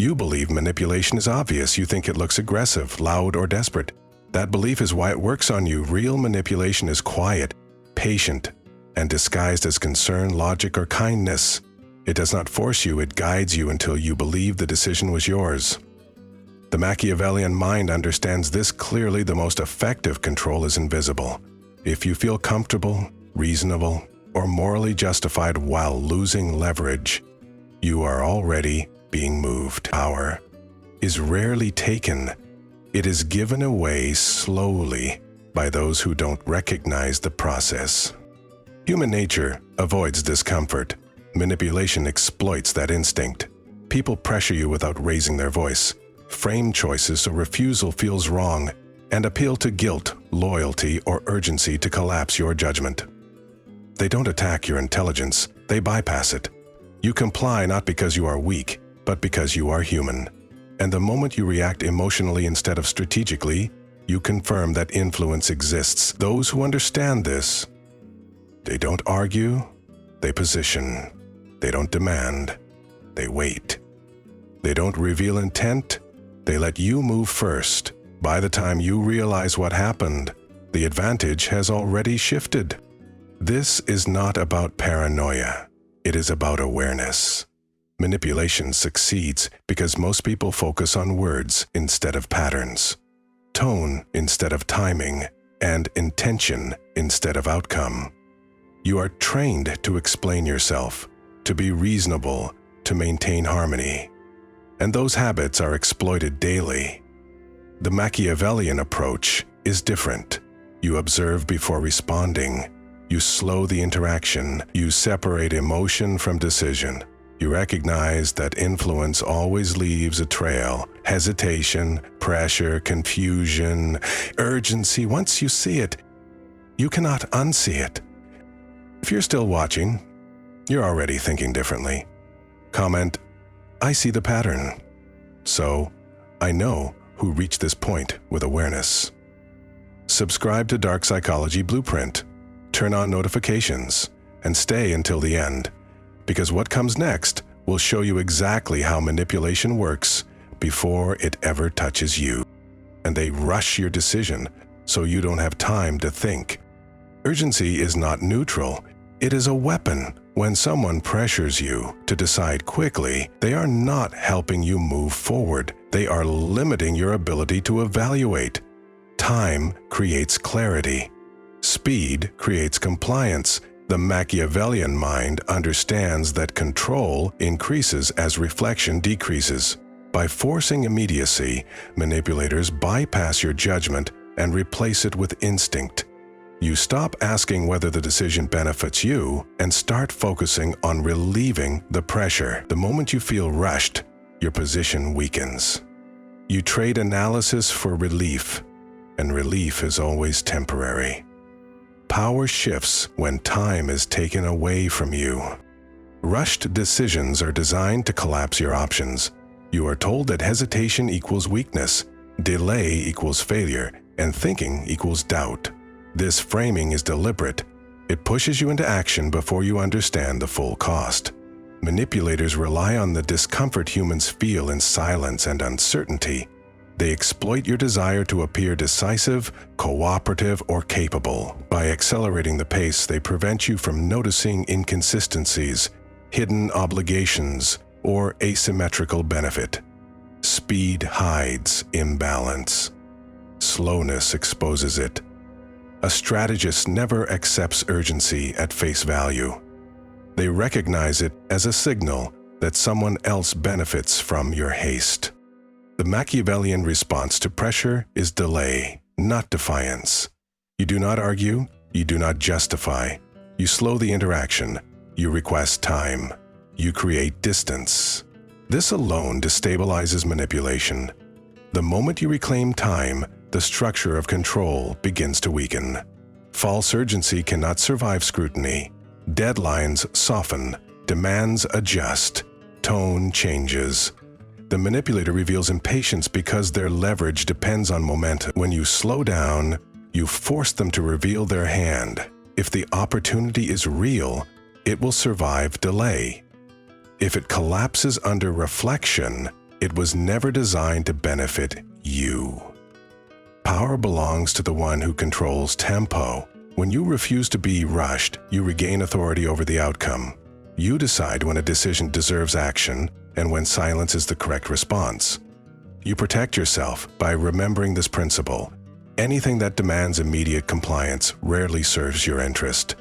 You believe manipulation is obvious. You think it looks aggressive, loud, or desperate. That belief is why it works on you. Real manipulation is quiet, patient, and disguised as concern, logic, or kindness. It does not force you, it guides you until you believe the decision was yours. The Machiavellian mind understands this clearly. The most effective control is invisible. If you feel comfortable, reasonable, or morally justified while losing leverage, you are already being moved. Power is rarely taken. It is given away slowly by those who don't recognize the process. Human nature avoids discomfort. Manipulation exploits that instinct. People pressure you without raising their voice, frame choices so refusal feels wrong, and appeal to guilt, loyalty, or urgency to collapse your judgment. They don't attack your intelligence, they bypass it. You comply not because you are weak, but because you are human. And the moment you react emotionally instead of strategically, you confirm that influence exists. Those who understand this, they don't argue, they position. They don't demand, they wait. They don't reveal intent, they let you move first. By the time you realize what happened, the advantage has already shifted. This is not about paranoia, it is about awareness. Manipulation succeeds because most people focus on words instead of patterns, tone instead of timing, and intention instead of outcome. You are trained to explain yourself, to be reasonable, to maintain harmony. And those habits are exploited daily. The Machiavellian approach is different. You observe before responding. You slow the interaction. You separate emotion from decision. You recognize that influence always leaves a trail. Hesitation, pressure, confusion, urgency. Once you see it, you cannot unsee it. If you're still watching, you're already thinking differently. Comment, I see the pattern. So, I know who reached this point with awareness. Subscribe to Dark Psychology Blueprint. Turn on notifications and stay until the end, because what comes next will show you exactly how manipulation works before it ever touches you. And they rush your decision so you don't have time to think. Urgency is not neutral. It is a weapon. When someone pressures you to decide quickly, they are not helping you move forward. They are limiting your ability to evaluate. Time creates clarity. Speed creates compliance. The Machiavellian mind understands that control increases as reflection decreases. By forcing immediacy, manipulators bypass your judgment and replace it with instinct. You stop asking whether the decision benefits you and start focusing on relieving the pressure. The moment you feel rushed, your position weakens. You trade analysis for relief, and relief is always temporary. Power shifts when time is taken away from you. Rushed decisions are designed to collapse your options. You are told that hesitation equals weakness, delay equals failure, and thinking equals doubt. This framing is deliberate. It pushes you into action before you understand the full cost. Manipulators rely on the discomfort humans feel in silence and uncertainty. They exploit your desire to appear decisive, cooperative, or capable. By accelerating the pace, they prevent you from noticing inconsistencies, hidden obligations, or asymmetrical benefit. Speed hides imbalance. Slowness exposes it. A strategist never accepts urgency at face value. They recognize it as a signal that someone else benefits from your haste. The Machiavellian response to pressure is delay, not defiance. You do not argue, you do not justify. You slow the interaction, you request time. You create distance. This alone destabilizes manipulation. The moment you reclaim time, the structure of control begins to weaken. False urgency cannot survive scrutiny. Deadlines soften, demands adjust, tone changes. The manipulator reveals impatience because their leverage depends on momentum. When you slow down, you force them to reveal their hand. If the opportunity is real, it will survive delay. If it collapses under reflection, It was never designed to benefit you. Power belongs to the one who controls tempo. When you refuse to be rushed, you regain authority over the outcome. You decide when a decision deserves action and when silence is the correct response. You protect yourself by remembering this principle. Anything that demands immediate compliance rarely serves your interest.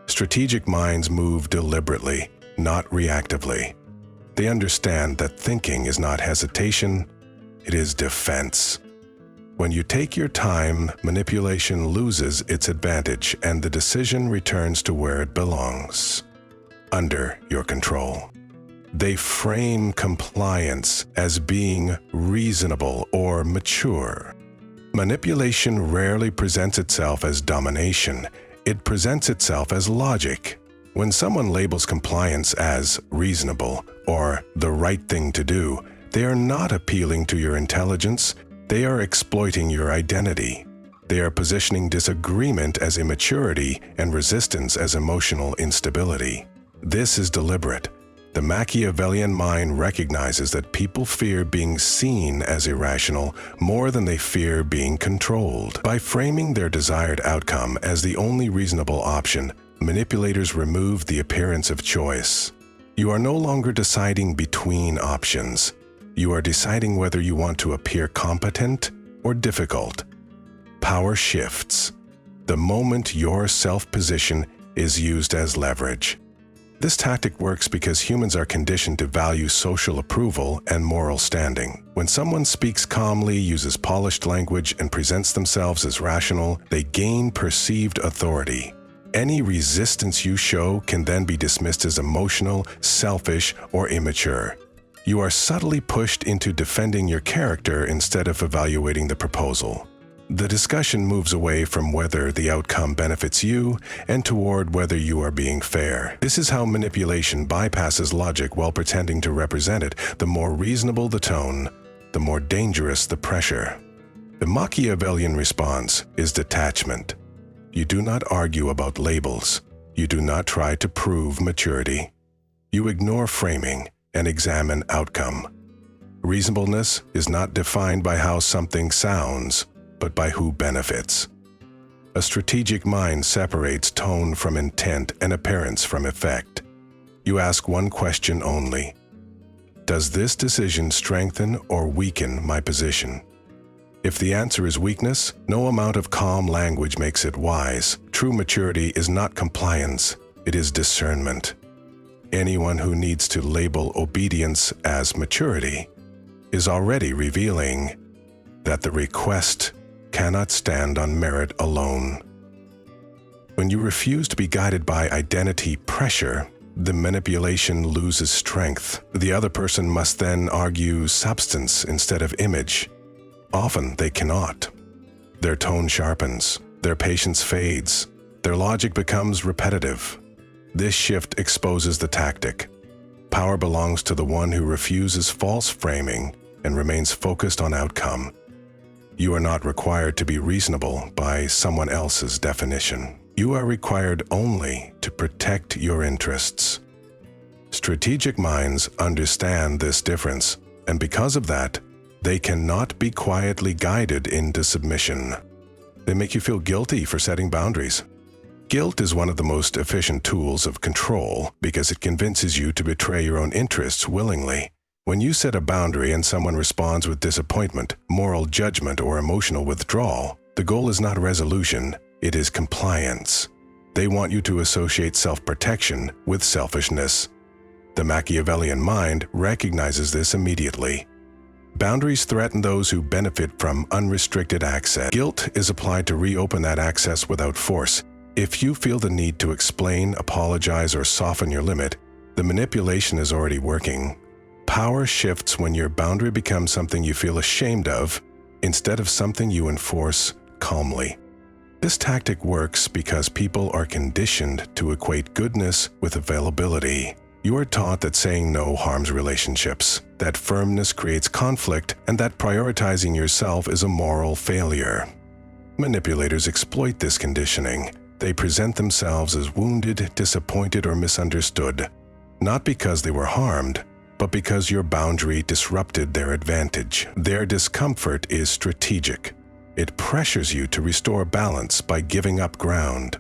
Strategic minds move deliberately, not reactively. They understand that thinking is not hesitation, it is defense. When you take your time, manipulation loses its advantage and the decision returns to where it belongs, under your control. They frame compliance as being reasonable or mature. Manipulation rarely presents itself as domination. It presents itself as logic. When someone labels compliance as reasonable or the right thing to do, they are not appealing to your intelligence. They are exploiting your identity. They are positioning disagreement as immaturity and resistance as emotional instability. This is deliberate. The Machiavellian mind recognizes that people fear being seen as irrational more than they fear being controlled. By framing their desired outcome as the only reasonable option, manipulators remove the appearance of choice. You are no longer deciding between options. You are deciding whether you want to appear competent or difficult. Power shifts the moment your self-position is used as leverage. This tactic works because humans are conditioned to value social approval and moral standing. When someone speaks calmly, uses polished language, and presents themselves as rational, they gain perceived authority. Any resistance you show can then be dismissed as emotional, selfish, or immature. You are subtly pushed into defending your character instead of evaluating the proposal. The discussion moves away from whether the outcome benefits you and toward whether you are being fair. This is how manipulation bypasses logic while pretending to represent it. The more reasonable the tone, the more dangerous the pressure. The Machiavellian response is detachment. You do not argue about labels. You do not try to prove maturity. You ignore framing and examine outcome. Reasonableness is not defined by how something sounds, but by who benefits. A strategic mind separates tone from intent and appearance from effect. You ask one question only: does this decision strengthen or weaken my position? If the answer is weakness, no amount of calm language makes it wise. True maturity is not compliance, it is discernment. Anyone who needs to label obedience as maturity is already revealing that the request cannot stand on merit alone. When you refuse to be guided by identity pressure, the manipulation loses strength. The other person must then argue substance instead of image. Often they cannot. Their tone sharpens, their patience fades, their logic becomes repetitive. This shift exposes the tactic. Power belongs to the one who refuses false framing and remains focused on outcome. You are not required to be reasonable by someone else's definition. You are required only to protect your interests. Strategic minds understand this difference, and because of that, they cannot be quietly guided into submission. They make you feel guilty for setting boundaries. Guilt is one of the most efficient tools of control because it convinces you to betray your own interests willingly. When you set a boundary and someone responds with disappointment, moral judgment, or emotional withdrawal, the goal is not resolution, it is compliance. They want you to associate self-protection with selfishness. The Machiavellian mind recognizes this immediately. Boundaries threaten those who benefit from unrestricted access. Guilt is applied to reopen that access without force. If you feel the need to explain, apologize, or soften your limit, the manipulation is already working. Power shifts when your boundary becomes something you feel ashamed of instead of something you enforce calmly. This tactic works because people are conditioned to equate goodness with availability. You are taught that saying no harms relationships, that firmness creates conflict, and that prioritizing yourself is a moral failure. Manipulators exploit this conditioning. They present themselves as wounded, disappointed, or misunderstood, not because they were harmed, but because your boundary disrupted their advantage. Their discomfort is strategic. It pressures you to restore balance by giving up ground.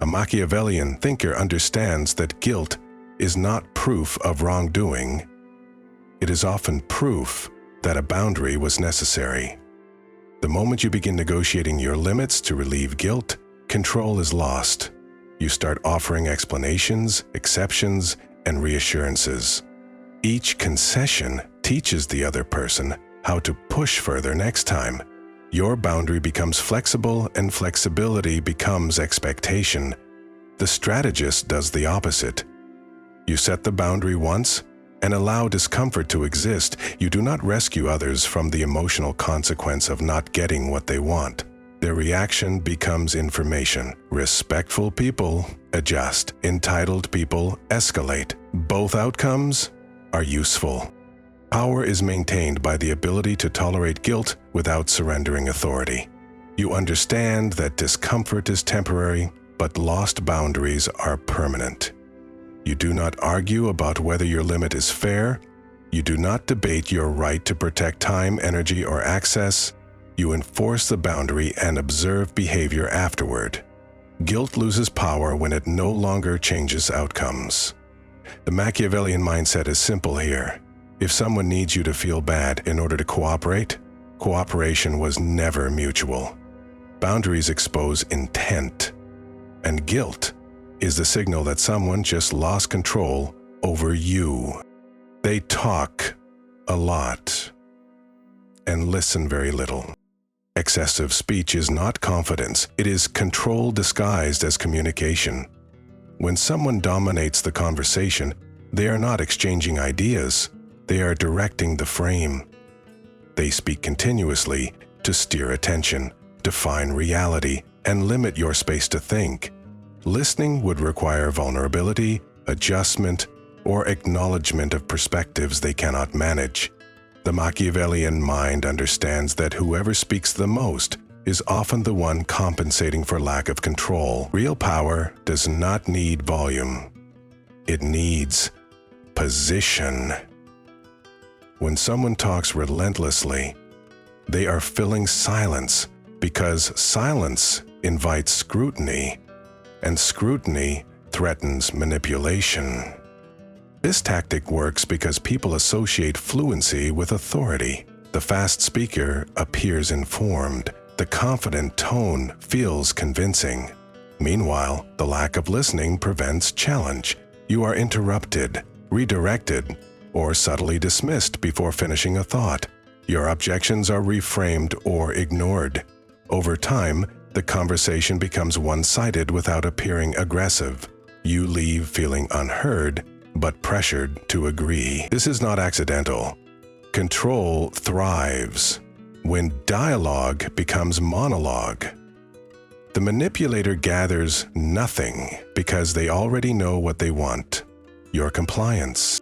A Machiavellian thinker understands that guilt is not proof of wrongdoing. It is often proof that a boundary was necessary. The moment you begin negotiating your limits to relieve guilt, control is lost. You start offering explanations, exceptions, and reassurances. Each concession teaches the other person how to push further next time. Your boundary becomes flexible, and flexibility becomes expectation. The strategist does the opposite. You set the boundary once and allow discomfort to exist. You do not rescue others from the emotional consequence of not getting what they want. Their reaction becomes information. Respectful people adjust. Entitled people escalate. Both outcomes are useful. Power is maintained by the ability to tolerate guilt without surrendering authority. You understand that discomfort is temporary, but lost boundaries are permanent. You do not argue about whether your limit is fair. You do not debate your right to protect time, energy, or access. You enforce the boundary and observe behavior afterward. Guilt loses power when it no longer changes outcomes. The Machiavellian mindset is simple here. If someone needs you to feel bad in order to cooperate, cooperation was never mutual. Boundaries expose intent, and guilt is the signal that someone just lost control over you. They talk a lot and listen very little. Excessive speech is not confidence. It is control disguised as communication. When someone dominates the conversation, they are not exchanging ideas. They are directing the frame. They speak continuously to steer attention, define reality, and limit your space to think. Listening would require vulnerability, adjustment, or acknowledgement of perspectives they cannot manage. The Machiavellian mind understands that whoever speaks the most is often the one compensating for lack of control. Real power does not need volume. It needs position. When someone talks relentlessly, they are filling silence because silence invites scrutiny, and scrutiny threatens manipulation. This tactic works because people associate fluency with authority. The fast speaker appears informed. The confident tone feels convincing. Meanwhile, the lack of listening prevents challenge. You are interrupted, redirected, or subtly dismissed before finishing a thought. Your objections are reframed or ignored. Over time, the conversation becomes one-sided without appearing aggressive. You leave feeling unheard, but pressured to agree. This is not accidental. Control thrives when dialogue becomes monologue. The manipulator gathers nothing because they already know what they want: your compliance.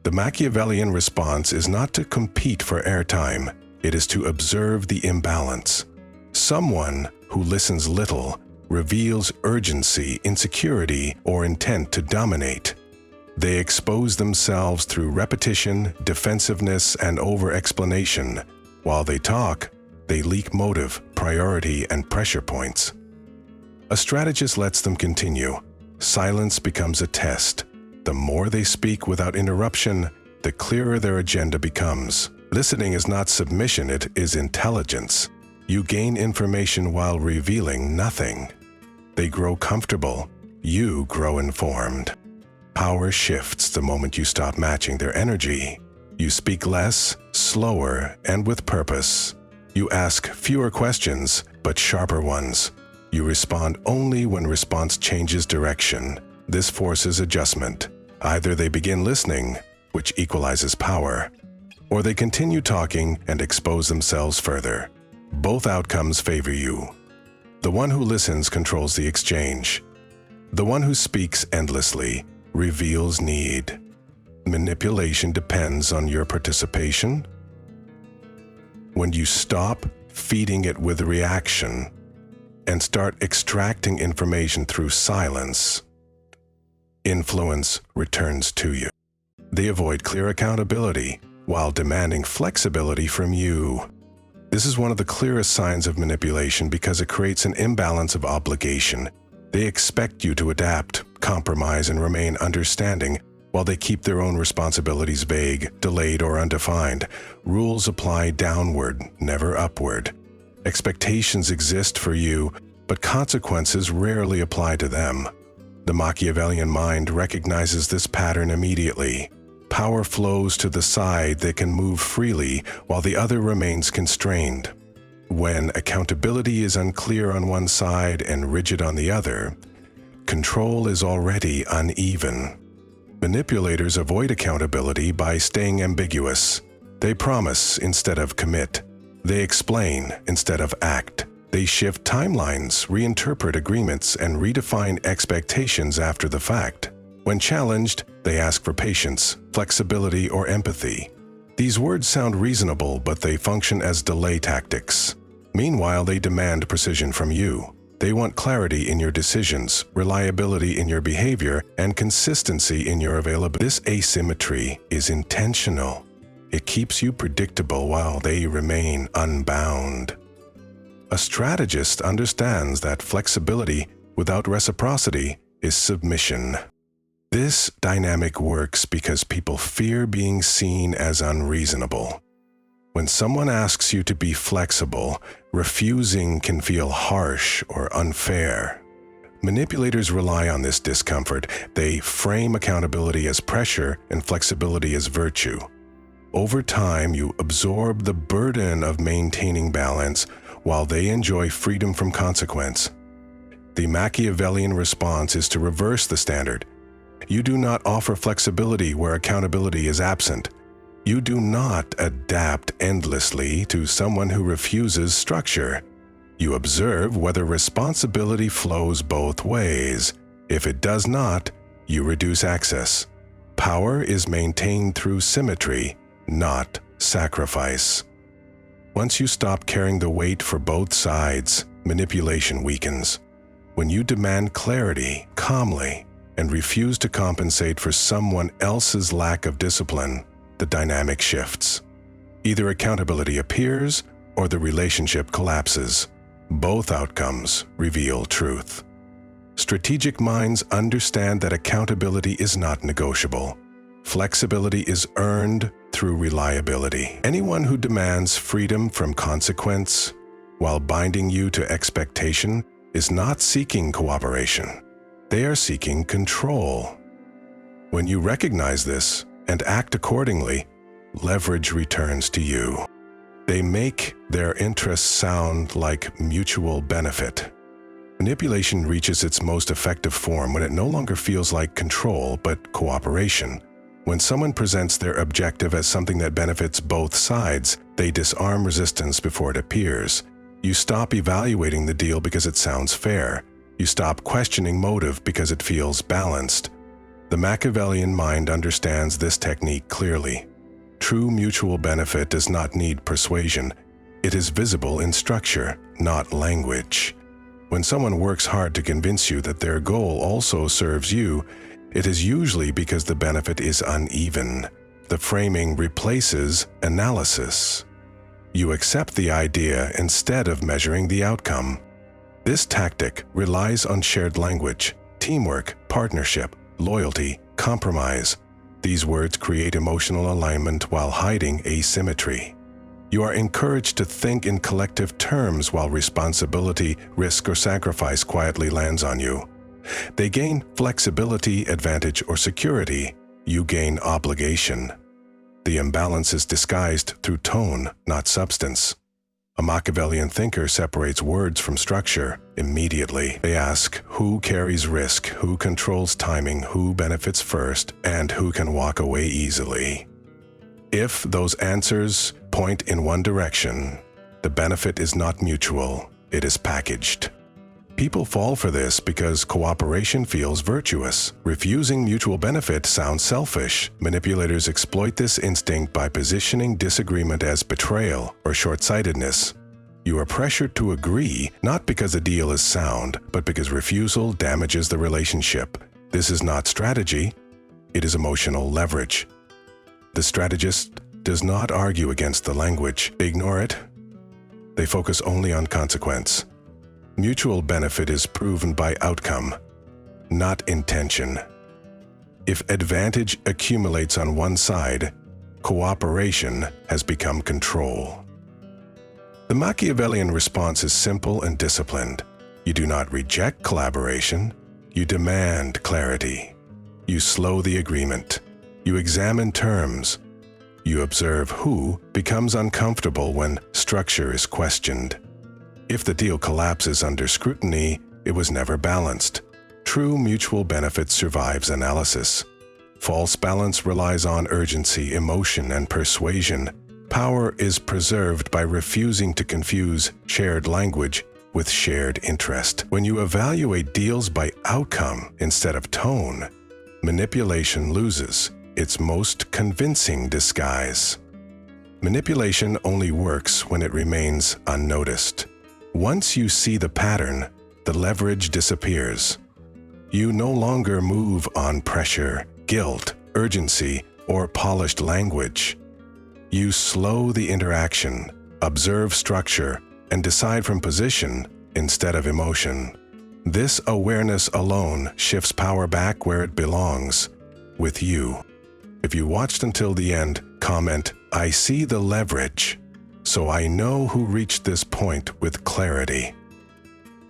The Machiavellian response is not to compete for airtime. It is to observe the imbalance. Someone who listens little reveals urgency, insecurity, or intent to dominate. They expose themselves through repetition, defensiveness, and over-explanation. While they talk, they leak motive, priority, and pressure points. A strategist lets them continue. Silence becomes a test. The more they speak without interruption, the clearer their agenda becomes. Listening is not submission, it is intelligence. You gain information while revealing nothing. They grow comfortable. You grow informed. Power shifts the moment you stop matching their energy. You speak less, slower, and with purpose. You ask fewer questions, but sharper ones. You respond only when response changes direction. This forces adjustment. Either they begin listening, which equalizes power, or they continue talking and expose themselves further. Both outcomes favor you. The one who listens controls the exchange. The one who speaks endlessly reveals need. Manipulation depends on your participation. When you stop feeding it with reaction and start extracting information through silence, influence returns to you. They avoid clear accountability while demanding flexibility from you. This is one of the clearest signs of manipulation because it creates an imbalance of obligation. They expect you to adapt, compromise, and remain understanding while they keep their own responsibilities vague, delayed, or undefined. Rules apply downward, never upward. Expectations exist for you, but consequences rarely apply to them. The Machiavellian mind recognizes this pattern immediately. Power flows to the side that can move freely while the other remains constrained. When accountability is unclear on one side and rigid on the other, control is already uneven. Manipulators avoid accountability by staying ambiguous. They promise instead of commit. They explain instead of act. They shift timelines, reinterpret agreements, and redefine expectations after the fact. When challenged, they ask for patience, flexibility, or empathy. These words sound reasonable, but they function as delay tactics. Meanwhile, they demand precision from you. They want clarity in your decisions, reliability in your behavior, and consistency in your availability. This asymmetry is intentional. It keeps you predictable while they remain unbound. A strategist understands that flexibility without reciprocity is submission. This dynamic works because people fear being seen as unreasonable. When someone asks you to be flexible, refusing can feel harsh or unfair. Manipulators rely on this discomfort. They frame accountability as pressure and flexibility as virtue. Over time, you absorb the burden of maintaining balance while they enjoy freedom from consequence. The Machiavellian response is to reverse the standard. You do not offer flexibility where accountability is absent. You do not adapt endlessly to someone who refuses structure. You observe whether responsibility flows both ways. If it does not, you reduce access. Power is maintained through symmetry, not sacrifice. Once you stop carrying the weight for both sides, manipulation weakens. When you demand clarity calmly and refuse to compensate for someone else's lack of discipline, the dynamic shifts. Either accountability appears or the relationship collapses. Both outcomes reveal truth. Strategic minds understand that accountability is not negotiable. Flexibility is earned through reliability. Anyone who demands freedom from consequence while binding you to expectation is not seeking cooperation. They are seeking control. When you recognize this and act accordingly, leverage returns to you. They make their interests sound like mutual benefit. Manipulation reaches its most effective form when it no longer feels like control but cooperation. When someone presents their objective as something that benefits both sides, they disarm resistance before it appears. You stop evaluating the deal because it sounds fair. You stop questioning motive because it feels balanced. The Machiavellian mind understands this technique clearly. True mutual benefit does not need persuasion. It is visible in structure, not language. When someone works hard to convince you that their goal also serves you, it is usually because the benefit is uneven. The framing replaces analysis. You accept the idea instead of measuring the outcome. This tactic relies on shared language, teamwork, partnership, loyalty, compromise. These words create emotional alignment while hiding asymmetry. You are encouraged to think in collective terms while responsibility, risk, or sacrifice quietly lands on you. They gain flexibility, advantage, or security. You gain obligation. The imbalance is disguised through tone, not substance. A Machiavellian thinker separates words from structure immediately. They ask who carries risk, who controls timing, who benefits first, and who can walk away easily. If those answers point in one direction, the benefit is not mutual, it is packaged. People fall for this because cooperation feels virtuous. Refusing mutual benefit sounds selfish. Manipulators exploit this instinct by positioning disagreement as betrayal or short-sightedness. You are pressured to agree not because the deal is sound, but because refusal damages the relationship. This is not strategy, it is emotional leverage. The strategist does not argue against the language, ignore it. They focus only on consequence. Mutual benefit is proven by outcome, not intention. If advantage accumulates on one side, cooperation has become control. The Machiavellian response is simple and disciplined. You do not reject collaboration, you demand clarity. You slow the agreement. You examine terms. You observe who becomes uncomfortable when structure is questioned. If the deal collapses under scrutiny, it was never balanced. True mutual benefit survives analysis. False balance relies on urgency, emotion, and persuasion. Power is preserved by refusing to confuse shared language with shared interest. When you evaluate deals by outcome instead of tone, manipulation loses its most convincing disguise. Manipulation only works when it remains unnoticed. Once you see the pattern, the leverage disappears. You no longer move on pressure, guilt, urgency, or polished language. You slow the interaction, observe structure, and decide from position instead of emotion. This awareness alone shifts power back where it belongs, with you. If you watched until the end, comment, "I see the leverage, so I know who reached this point with clarity."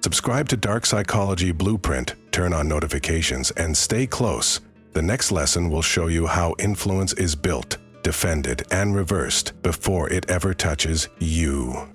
Subscribe to Dark Psychology Blueprint, turn on notifications, and stay close. The next lesson will show you how influence is built, defended, and reversed before it ever touches you.